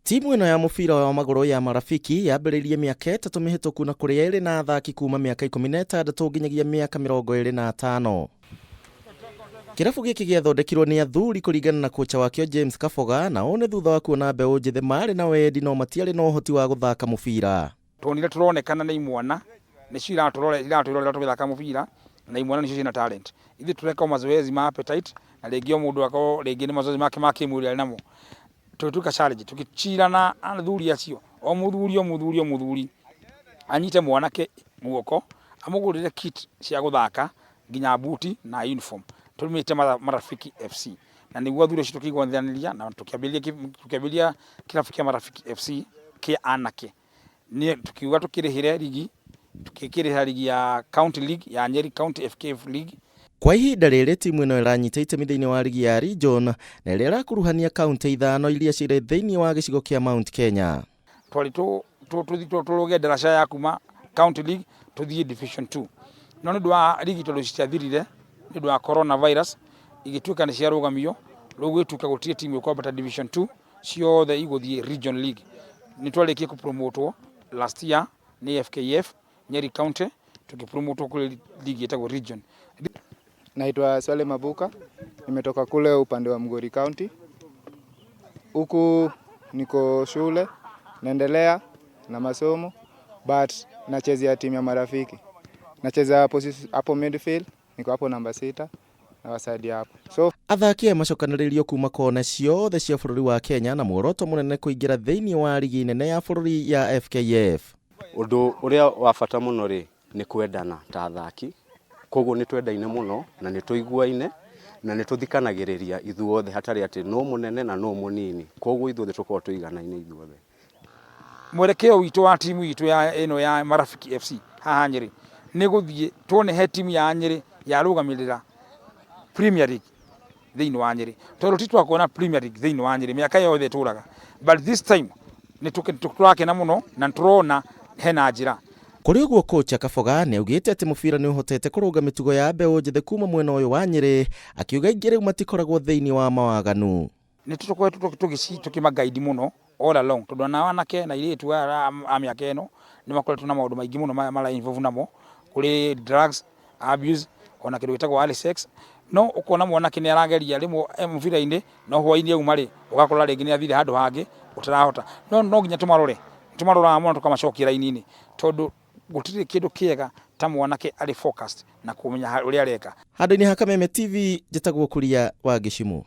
Timu ino ya mubira wa maguru ya Marafiki yambĩrĩirie mĩaka 3 mĩhĩtũku na kũrĩa ĩrĩ na athaki kuma mĩaka 16 nginyagia mĩaka 25. Kĩrabu gĩkĩ gĩathondekirwo nĩ athuri kũringana na kocha wakĩo James Kaboga, na one thutha wa kuona mbeũ njĩthĩ marĩ na wendi no matiarĩ na ũhoti wa gũthaka mũbira. Tuonire turonekana nĩ imwana nĩcio iratũrorera tũgĩthaka mũbira na imwana nĩcio ciĩna talent. Ithuĩ tũreka mazoezi ma appetite na rĩngĩ o mũndũ akao rĩngĩ nĩ mazoezi make ma kĩmwĩrĩ namo. Tuka challenge tukicirana athuri acio o muthuri anyite mwanake muoko amugurire kit cia guthaka nginya buti na uniform tumite Marafiki FC na niguo athuri acio tukigwanithaniria na tukiambiria kirabu kia Marafiki FC kia anake ni tukiuga tukirihire ligi tukikirihira ligi ya county league ya Nyeri county FKF league. Kwa ihinda rĩrĩ timu ĩno ĩranyita itemi thĩinĩ wa ligi ya region na ĩrĩa ĩrakuruhania kaunti 5 iria cirĩ thĩinĩ wa gĩcigo kĩa Mount Kenya. Twari tũrũge daraca ya kuma county league tuthie division 2. No nĩ ndwa ligi tondũ citiathirire nĩ ndwa coronavirus igĩtuĩka nĩ ciarũgamio rũgwĩtuĩka gũtirĩ timu ĩkwambata division 2 ciothe igũthiĩ region league. Nĩ twarĩkie kũpromotwo last year nĩ FKF Nyeri county tukipromotwo kule ligi ĩtagwo region. Naitwa Swale Mabuka, nimetoka kule upande wa Migori County. Huku niko shule, naendelea na masomo, but nachezea timu ya Marafiki. Nachezea hapo midfield, niko hapo namba 6 na wasaidia hapo. So athaki macokanĩrĩirio kuma kona ciothe cia bũrũri wa Kenya na muoroto mũnene kũingĩra thĩinĩ wa ligi nene ya bũrũri ya FKF. Ũndũ ũrĩa wa bata mũno rĩ nĩ kwendana ta athaki. Koguo nĩ twendaine mũno na nĩ tũiguaine na nĩ tũthikanagĩrĩria ithuothe hatarĩ atĩ no mũnene na no mũnini. Koguo ithuothe tũkorwo tũiganaine ithuothe. Mwerekeo witũ wa timu itũ ya eno ya Marafiki FC haha Nyeri nĩ gũthiĩ tuone he timu ya Nyeri ya rũgamĩrĩra Premier League thĩinĩ wa Nyeri. Tondũ titwakuona Premier League thĩinĩ wa Nyeri mĩaka yothe tũraga. But this time nĩ tũrakena mũno na tũrona hena njĩra. Kuri uguo kocha Kaboga nĩ augĩte atĩ mũbira nĩ ũhotete kũrũga mĩtugo ya mbeũ njĩthĩ kuma mwena ũyũ wa Nyeri, akiuga ingĩ rĩu matikoragwo thĩinĩ wa mawaganu. Nĩ tũkoretwo tũkĩmaguide mũno all along tondũ na wanake na airĩtu a mĩaka ĩno nĩ makoretwo na maũndũ maingĩ mũno mara involve namo kuri drugs abuse ona kĩndũ gĩtagwo early sex. No ukona mwanake nĩ arageria rĩmwe mũbira-inĩ no hwainĩ auma rĩ ũgakora rĩngĩ nĩ athire handũ hangĩ ũtarahota. No nginya tũmaroraga mũno tũkamacokia raini-inĩ tondũ gũtirĩ kĩndũ kĩega ta mwanake arĩ focused na kũmenya ũrĩa areka. Handũ-inĩ ha Kameme TV njĩtagwo Kuria wa Gichimu.